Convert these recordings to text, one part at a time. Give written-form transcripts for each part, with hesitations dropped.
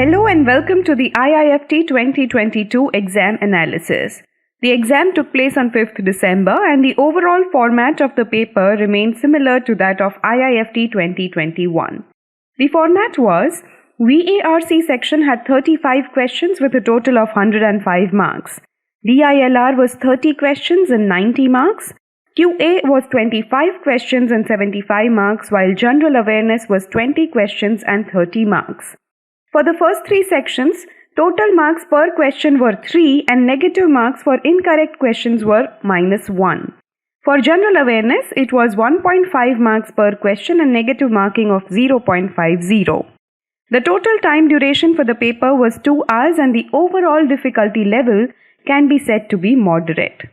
Hello and welcome to the IIFT 2022 exam analysis. The exam took place on 5th December and the overall format of the paper remained similar to that of IIFT 2021. The format was VARC section had 35 questions with a total of 105 marks. DILR was 30 questions and 90 marks. QA was 25 questions and 75 marks, while General Awareness was 20 questions and 30 marks. For the first three sections, total marks per question were 3 and negative marks for incorrect questions were -1. For General Awareness, it was 1.5 marks per question and negative marking of 0.50. The total time duration for the paper was 2 hours and the overall difficulty level can be said to be moderate.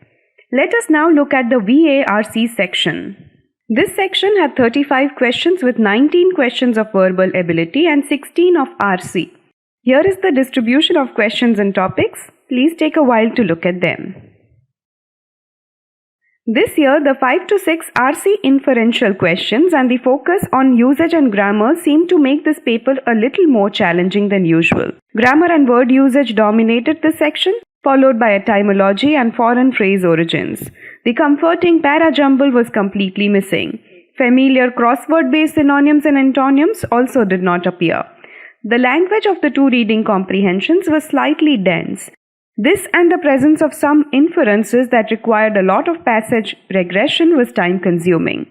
Let us now look at the VARC section. This section had 35 questions with 19 questions of verbal ability and 16 of RC. Here is the distribution of questions and topics. Please take a while to look at them. This year, the 5 to 6 RC inferential questions and the focus on usage and grammar seem to make this paper a little more challenging than usual. Grammar and word usage dominated this section, followed by etymology and foreign phrase origins. The comforting para-jumble was completely missing. Familiar crossword-based synonyms and antonyms also did not appear. The language of the two reading comprehensions was slightly dense. This and the presence of some inferences that required a lot of passage regression was time-consuming.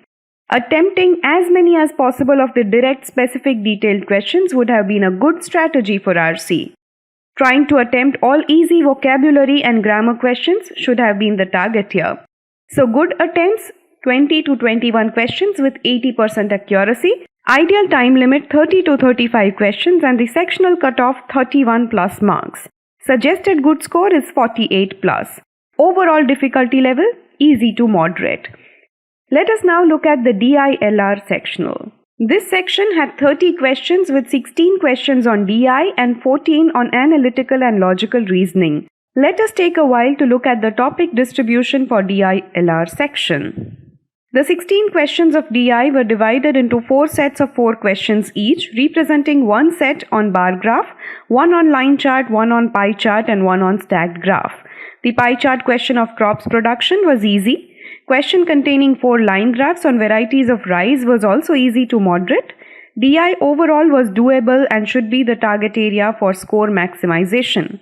Attempting as many as possible of the direct, specific, detailed questions would have been a good strategy for RC. Trying to attempt all easy vocabulary and grammar questions should have been the target here. So good attempts, 20 to 21 questions with 80% accuracy, ideal time limit 30 to 35 questions and the sectional cutoff 31 plus marks. Suggested good score is 48 plus. Overall difficulty level, easy to moderate. Let us now look at the DILR sectional. This section had 30 questions with 16 questions on DI and 14 on analytical and logical reasoning. Let us take a while to look at the topic distribution for DILR section. The 16 questions of DI were divided into 4 sets of 4 questions each, representing one set on bar graph, one on line chart, one on pie chart and one on stacked graph. The pie chart question of crops production was easy. Question containing 4 line graphs on varieties of rice was also easy to moderate. DI overall was doable and should be the target area for score maximization.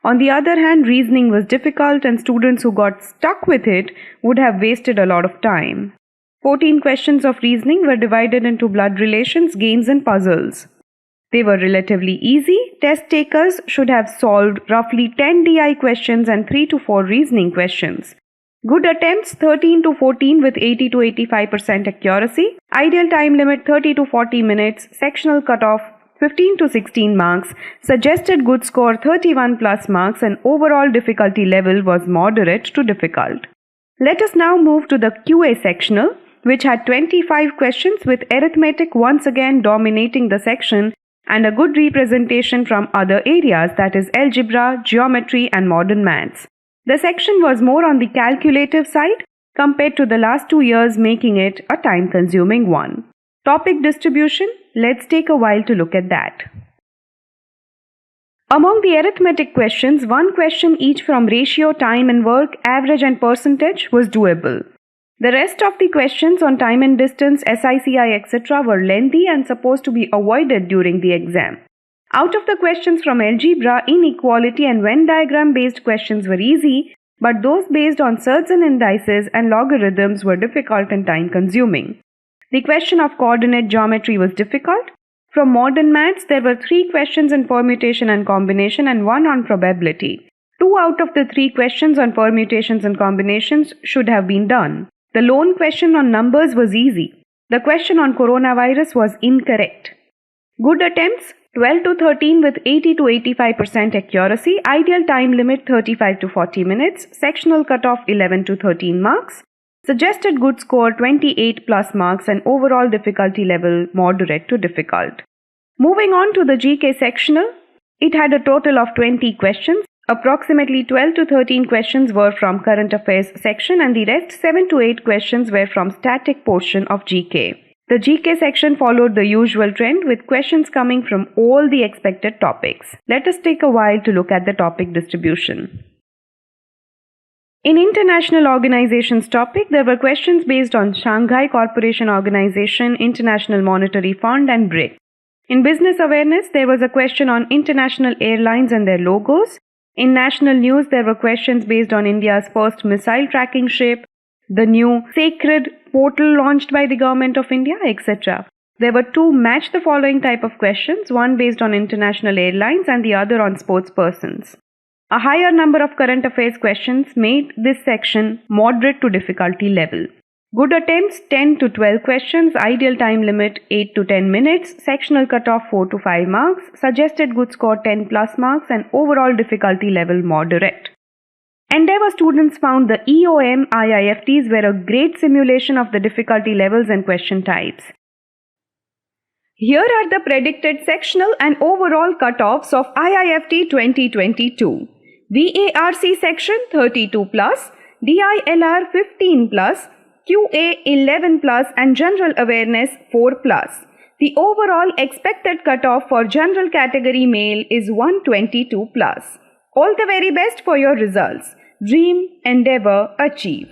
On the other hand, reasoning was difficult and students who got stuck with it would have wasted a lot of time. 14 questions of reasoning were divided into blood relations, games and puzzles. They were relatively easy. Test takers should have solved roughly 10 DI questions and 3 to 4 reasoning questions. Good attempts 13 to 14 with 80 to 85% accuracy. Ideal time limit 30 to 40 minutes. Sectional cutoff 15 to 16 marks. Suggested good score 31 plus marks and overall difficulty level was moderate to difficult. Let us now move to the QA sectional, which had 25 questions with arithmetic once again dominating the section and a good representation from other areas, that is algebra, geometry and modern maths. The section was more on the calculative side compared to the last 2 years, making it a time-consuming one. Topic distribution, let's take a while to look at that. Among the arithmetic questions, 1 question each from ratio, time and work, average and percentage was doable. The rest of the questions on time and distance, SICI, etc. were lengthy and supposed to be avoided during the exam. Out of the questions from algebra, inequality and Venn diagram based questions were easy, but those based on surds and indices and logarithms were difficult and time consuming. The question of coordinate geometry was difficult. From modern maths, there were 3 questions in permutation and combination and 1 on probability. 2 out of the 3 questions on permutations and combinations should have been done. The lone question on numbers was easy. The question on coronavirus was incorrect. Good attempts 12 to 13 with 80 to 85% accuracy, ideal time limit 35 to 40 minutes, sectional cutoff 11 to 13 marks, suggested good score 28 plus marks and overall difficulty level moderate to difficult. Moving on to the GK sectional, it had a total of 20 questions. Approximately 12 to 13 questions were from current affairs section and the rest 7 to 8 questions were from static portion of GK. The GK section followed the usual trend with questions coming from all the expected topics. Let us take a while to look at the topic distribution. In international organizations topic, there were questions based on Shanghai Cooperation Organization, International Monetary Fund and BRICS. In business awareness, there was a question on international airlines and their logos. In national news, there were questions based on India's first missile tracking ship, the new Sacred portal launched by the Government of India, etc. There were two match the following type of questions, one based on international airlines and the other on sports persons. A higher number of current affairs questions made this section moderate to difficulty level. Good attempts 10 to 12 questions, ideal time limit 8 to 10 minutes, sectional cutoff 4 to 5 marks, suggested good score 10 plus marks and overall difficulty level moderate. Endeavour students found the EOM IIFTs were a great simulation of the difficulty levels and question types. Here are the predicted sectional and overall cutoffs of IIFT 2022. VARC section 32 plus, DILR 15 plus, QA 11 plus and General Awareness 4 plus. The overall expected cutoff for General Category Male is 122 plus. All the very best for your results. Dream, endeavor, achieve.